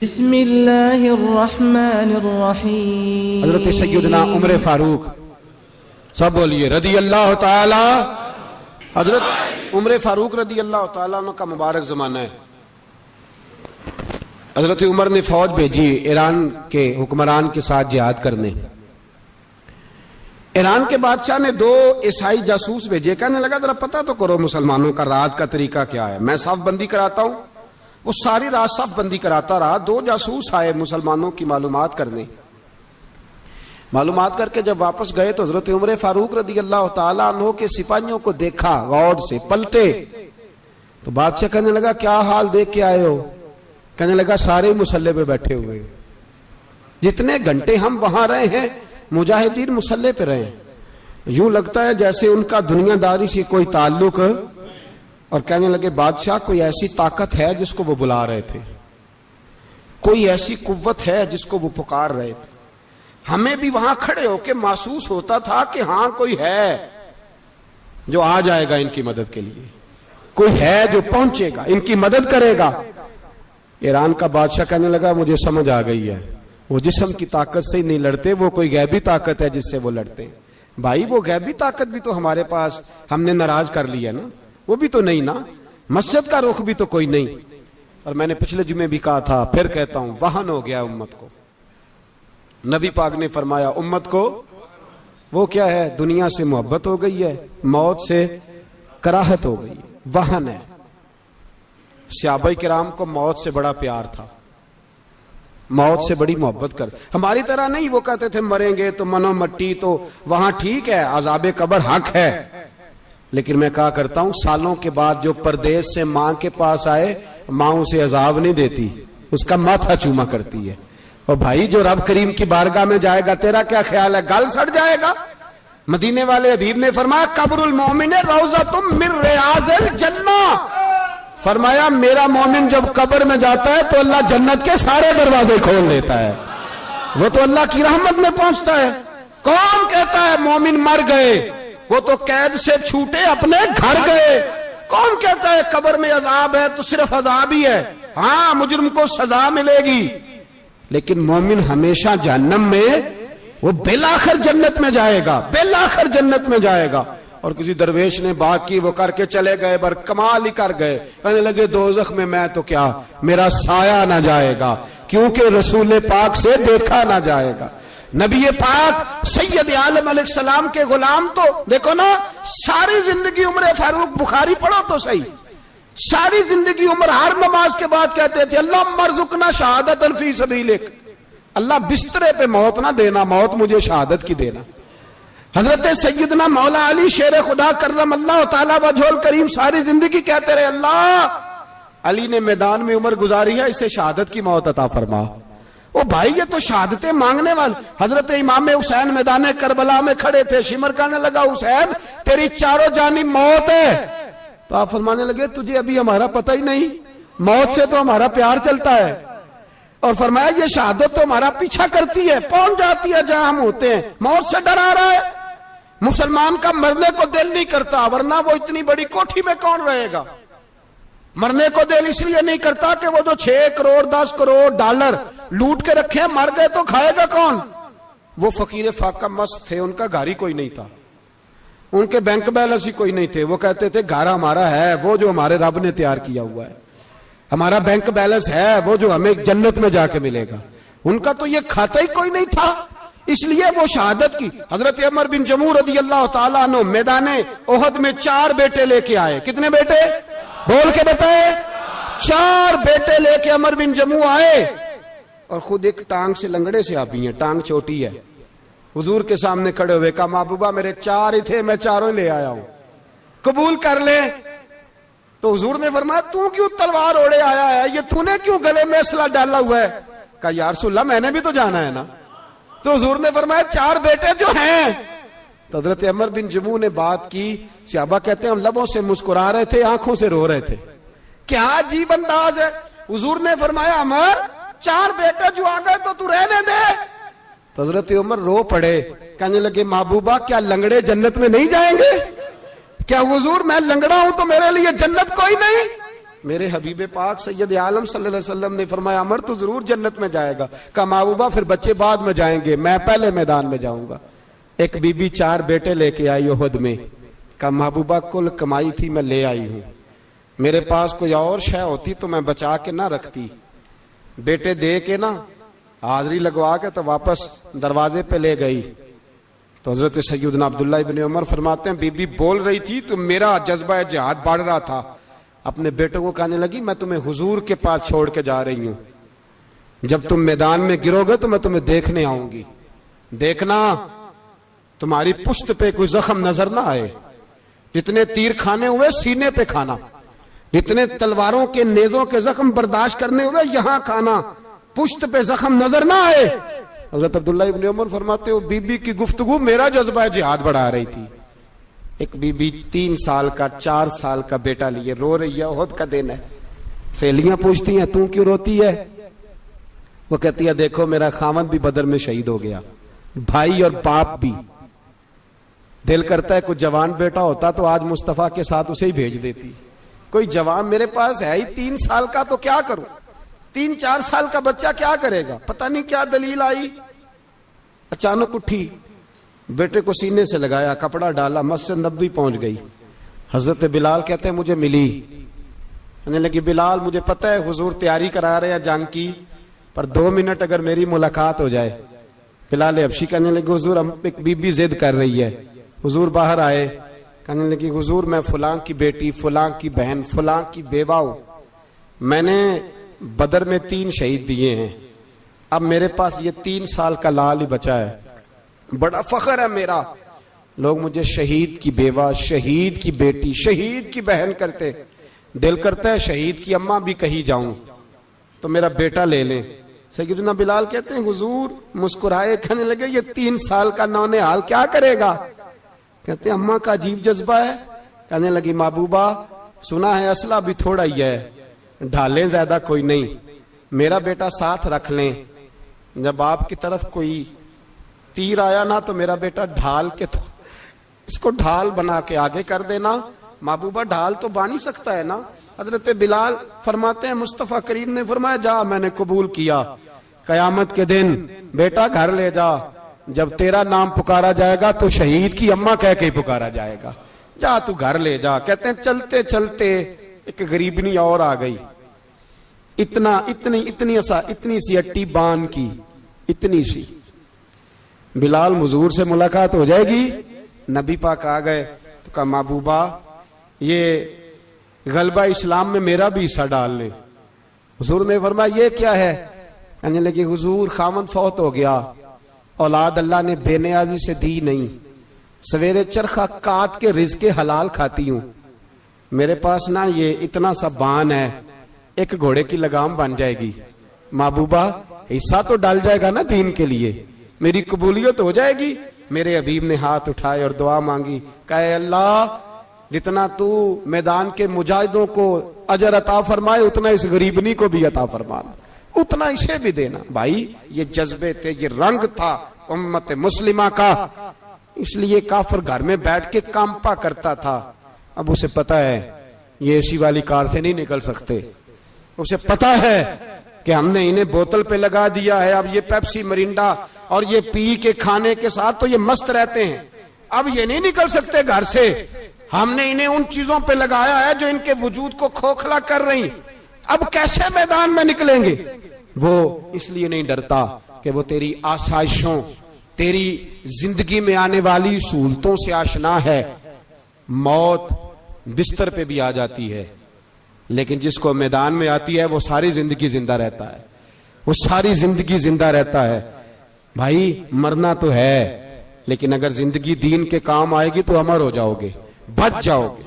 बिस्मिल्लाहिर्रहमानिर्रहीम। हज़रत सैयदना उमर फारूक, सब बोलिए रदी अल्लाह ताला। हज़रत उमर फारूक रदी अल्लाह ताला का मुबारक ज़माना है। हज़रत उमर ने फौज भेजी ईरान के हुक्मरान के साथ जिहाद करने। ईरान के बादशाह ने 2 ईसाई जासूस भेजे। कहने लगा जरा पता तो करो मुसलमानों का रात का तरीका क्या है, मैं साफ बंदी कराता हूं। वो सारी रात साफ बंदी कराता रहा। 2 जासूस आए मुसलमानों की मालूमात करने। मालूमात करके जब वापस गए तो हज़रत उमर फारूक रदी अल्लाह ताला अन्हु के सिपाहियों को देखा, गौर से पलटे तो बादशाह कहने लगा क्या हाल देख के आए हो? कहने लगा सारे मुसल्ले पे बैठे हुए, जितने घंटे हम वहां रहे हैं मुजाहिदीन मुसल्ले पे रहे, यूं लगता है जैसे उनका दुनियादारी से कोई ताल्लुक। और कहने लगे बादशाह कोई ऐसी ताकत है जिसको वो बुला रहे थे, कोई ऐसी कुव्वत है जिसको वो पुकार रहे थे। हमें भी वहां खड़े होके महसूस होता था कि हां कोई है जो आ जाएगा इनकी मदद के लिए, कोई है जो पहुंचेगा इनकी मदद करेगा। ईरान का बादशाह कहने लगा मुझे समझ आ गई है, वो जिस्म की ताकत से ही नहीं लड़ते, वो कोई गैबी ताकत है जिससे वो लड़ते हैं। भाई वो गैबी ताकत भी तो हमारे पास हमने नाराज कर लिया ना, वो भी तो नहीं ना, मस्जिद का रुख भी तो कोई नहीं। और मैंने पिछले जुमे भी कहा था, फिर कहता हूं, वहन हो गया उम्मत को। नबी पाक ने फरमाया उम्मत को वो क्या है, दुनिया से मोहब्बत हो गई है, मौत से कराहत हो गई है, वहन है। सहाबा किराम को मौत से बड़ा प्यार था, मौत से बड़ी मोहब्बत कर। हमारी तरह नहीं, वो कहते थे मरेंगे तो मनो मट्टी, तो वहां ठीक है अज़ाबे कब्र हक है। लेकिन मैं कहा करता हूं सालों के बाद जो परदेश से मां के पास आए, मां उसे अजाब नहीं देती, उसका माथा चूमा करती है। और भाई जो रब करीम की बारगाह में जाएगा, तेरा क्या ख्याल है, गल सड़ जाएगा? मदीने वाले हबीब ने फरमाया कब्रुल मोमिन रौज़तुम मिन रियाज़िल जन्ना। फरमाया मेरा मोमिन जब कब्र में जाता है तो अल्लाह जन्नत के सारे दरवाजे खोल देता है, वो तो अल्लाह की रहमत में पहुंचता है। कौन कहता है मोमिन मर गए, वो तो कैद से छूटे अपने घर गए। कौन कहता है कब्र में अजाब है तो सिर्फ अजाब ही है, हाँ मुजरिम को सजा मिलेगी, लेकिन मोमिन हमेशा जहन्नम में, वो बेलाखिर जन्नत में जाएगा, बेलाखिर जन्नत में जाएगा। और किसी दरवेश ने बात की, वो करके चले गए, बर कमाल ही कर गए। कहने लगे दोज़ख में मैं तो क्या, मेरा साया ना जाएगा, क्योंकि रसूल पाक से देखा ना जाएगा। नबी पाक सैयद आलम अलैहिस्सलाम के गुलाम तो देखो ना, सारी जिंदगी उमर फारूक, बुखारी पढ़ो तो सही, सारी जिंदगी उमर हर नमाज के बाद कहते थे अल्लाह मरज़ुकना शहादतन फी सबीलिक, अल्लाह बिस्तरे पे मौत ना देना, मौत मुझे शहादत की देना। हजरत सैयदना मौला अली शेर खुदा करम अल्लाह ताला वजहुल करीम सारी जिंदगी कहते रहे अल्लाह, अली ने मैदान में उम्र गुजारी है, इसे शहादत की मौत अता फरमा। ओ भाई ये तो शहादतें मांगने वाले। हजरत इमाम हुसैन मैदान करबला में खड़े थे, शिमर कहने लगा हुसैन तेरी चारों जानी मौत है, तो आप फरमाने लगे तुझे अभी हमारा पता ही नहीं, मौत से तो हमारा प्यार चलता है। और फरमाया ये शहादत तो हमारा पीछा करती है, पहुंच जाती है जहां हम होते हैं, मौत से डरा रहा है। मुसलमान का मरने को दिल नहीं करता, वरना वो इतनी बड़ी कोठी में कौन रहेगा। मरने को दिल इसलिए नहीं करता कि वो जो 6 करोड़ 10 करोड़ डॉलर लूट के रखे, मर गए तो खाएगा कौन। वो फकीर फाका मस्त थे, उनका घर ही कोई नहीं था, उनके बैंक बैलेंस ही कोई नहीं थे। वो कहते थे घर हमारा है वो जो हमारे रब ने तैयार किया हुआ है, हमारा बैंक बैलेंस है वो जो हमें जन्नत में जाके मिलेगा। उनका तो ये खाता ही कोई नहीं था, इसलिए वो शहादत की। हजरत उमर बिन जमू रदी अल्लाह ताला अन्हु मैदाने ओहद में 4 बेटे लेके आए। कितने बेटे बोल के बताए? 4 बेटे लेके उमर बिन जमू आए, और खुद एक टांग से लंगड़े से आप ही हैं, टांग छोटी है। हुजूर के सामने खड़े हुए कहा महबूबा मेरे 4 ही थे, मैं 4 ले आया हूं, कबूल कर ले। तो हुजूर ने फरमाया तू क्यों तलवार ओढ़े आया है, ये तूने क्यों गले में असला डाला हुआ है? कहा या रसूलल्लाह मैंने भी तो जाना है ना। तो हुजूर ने फरमाया 4 बेटे जो हैं। तो हजरत उमर बिन जमू ने बात की, सहाबा कहते हैं हम लबों से मुस्कुरा रहे थे, आंखों से रो रहे थे, क्या अजीब अंदाज है। हुजूर ने फरमाया उमर 4 बेटे जो आ गए तो तू रहने दे। तो हजरत उमर रो पड़े, कहने लगे महबूबा क्या लंगड़े जन्नत में नहीं जाएंगे? क्या हुजूर मैं लंगड़ा हूं तो मेरे लिए जन्नत कोई नहीं? मेरे हबीब पाक सैयद आलम सल्लल्लाहु अलैहि वसल्लम ने फरमाया अमर तो जरूर जन्नत में जाएगा। कहा महबूबा फिर बच्चे बाद में जाएंगे, मैं पहले मैदान में जाऊंगा। एक बीबी 4 बेटे लेके आई उहद में। कहा महबूबा कुल कमाई थी मैं ले आई हूं, मेरे पास कोई और शय होती तो मैं बचा के ना रखती। बेटे दे के ना हाजिरी लगवा के तो वापस दरवाजे पे ले गई। तो हजरत सैयदना अब्दुल्ला इब्न उमर फरमाते हैं बीबी बोल रही थी तो मेरा जज्बा जिहाद बढ़ रहा था। अपने बेटों को कहने लगी मैं तुम्हें हुजूर के पास छोड़ के जा रही हूं, जब तुम मैदान में गिरोगे तो मैं तुम्हें देखने आऊंगी, देखना तुम्हारी पुश्त पे कोई जख्म नजर ना आए। जितने तीर खाने हुए सीने पे खाना, जितने तलवारों के नेजों के जख्म बर्दाश्त करने हुए यहां खाना, पुश्त पे जख्म नजर ना आए। हजरत अब्दुल्ला इब्न उमर फरमाते हो बीबी की गुफ्तगू मेरा जज्बा जिहाद बढ़ा रही थी। एक बीबी 3 साल का 4 साल का बेटा लिए रो रही है, ओहद का दिन है। सहेलियां पूछती हैं तू क्यों रोती है? वो कहती है देखो मेरा खामद भी बदर में शहीद हो गया, भाई और बाप भी। दिल करता है कोई जवान बेटा होता तो आज मुस्तफा के साथ उसे ही भेज देती। कोई जवान मेरे पास है ही 3 साल का तो क्या करूं, 3-4 साल का बच्चा क्या करेगा? पता नहीं क्या दलील आई, अचानक उठी, बेटे को सीने से लगाया, कपड़ा डाला, मस्जिद नबवी पहुंच गई। हजरत बिलाल कहते हैं मुझे मिली, कहने लगी बिलाल मुझे पता है हुजूर तैयारी करा रहे हैं जंग की, पर 2 मिनट अगर मेरी मुलाकात हो जाए। बिलाल हबशी कहने लगे हुजूर हम एक बीबी जिद कर रही है। हुजूर बाहर आए, कहने लगी हुजूर मैं फलां की बेटी, फलां की बहन, फलां की बेवा हूं, मैंने बदर में 3 शहीद दिए हैं, अब मेरे पास ये 3 साल का लाल ही बचा है, बड़ा फख्र है मेरा, लोग मुझे शहीद की बेवा, शहीद की बेटी, शहीद की बहन करते, दिल करता है शहीद की अम्मा भी कही जाऊं तो मेरा बेटा ले लें। सैयदना बिलाल कहते हैं हुजूर मुस्कुराए, कहने लगे ये 3 साल का नौने हाल क्या करेगा? कहते अम्मा का अजीब जज्बा है। कहने लगी महबूबा सुना है असला भी थोड़ा ही है, ढालें ज्यादा कोई नहीं, मेरा बेटा साथ रख लें, जब आपकी तरफ कोई तीर आया ना तो मेरा बेटा ढाल के तो इसको ढाल बना के आगे कर देना। महबूबा ढाल तो बन ही सकता है ना। हजरत बिलाल फरमाते हैं मुस्तफा करीम ने फरमाया जा मैंने कबूल किया, कयामत के दिन बेटा घर ले जा, जब तेरा नाम पुकारा जाएगा तो शहीद की अम्मा कह के पुकारा जाएगा, जा तू घर ले जा। कहते हैं चलते चलते एक गरीबनी और आ गई, इतनी सी अट्टी बान की, इतनी सी। बिलाल हुजूर से मुलाकात हो जाएगी, नबी पाक आ गए तो कहा महबूबा ये गलबा इस्लाम में मेरा भी हिस्सा डाल ले। हुजूर ने फरमाया ये क्या है? कहने लगी हुजूर खामन फौत हो गया, औलाद अल्लाह ने बेनियाजी से दी नहीं, सवेरे चरखा काट के रिज़्क़े हलाल खाती हूं, मेरे पास ना ये इतना सा बान है, एक घोड़े की लगाम बन जाएगी, महबूबा हिस्सा तो डाल जाएगा ना दीन के लिए, मेरी कबूलियत हो जाएगी। मेरे हबीब ने हाथ उठाए और दुआ मांगी, कहे अल्लाह जितना तू मैदान के मुजाहिदों को अजर अता फरमाए उतना इस गरीबनी को भी अता फरमाना, उतना इसे भी देना। भाई ये जज्बे थे, ये रंग था उम्मत मुस्लिमा का, इसलिए काफिर घर में बैठ के कांपा करता था। अब उसे पता है ये एसी वाली कार से नहीं निकल सकते, उसे पता है कि हमने इन्हें बोतल पे लगा दिया है, अब ये पेप्सी मरिंडा और ये पी के खाने के साथ तो ये मस्त रहते हैं, अब ये नहीं निकल सकते घर से, हमने इन्हें उन चीजों पे लगाया है जो इनके वजूद को खोखला कर रही, अब कैसे मैदान में निकलेंगे? वो इसलिए नहीं डरता कि वो तेरी आसाइशों, तेरी जिंदगी में आने वाली सहूलतों से आशना है। मौत बिस्तर पे भी आ जाती है, लेकिन जिसको मैदान में आती है वो सारी जिंदगी जिंदा रहता है, वो सारी जिंदगी जिंदा रहता है। भाई मरना तो है, लेकिन अगर जिंदगी दीन के काम आएगी तो अमर हो जाओगे, बच जाओगे।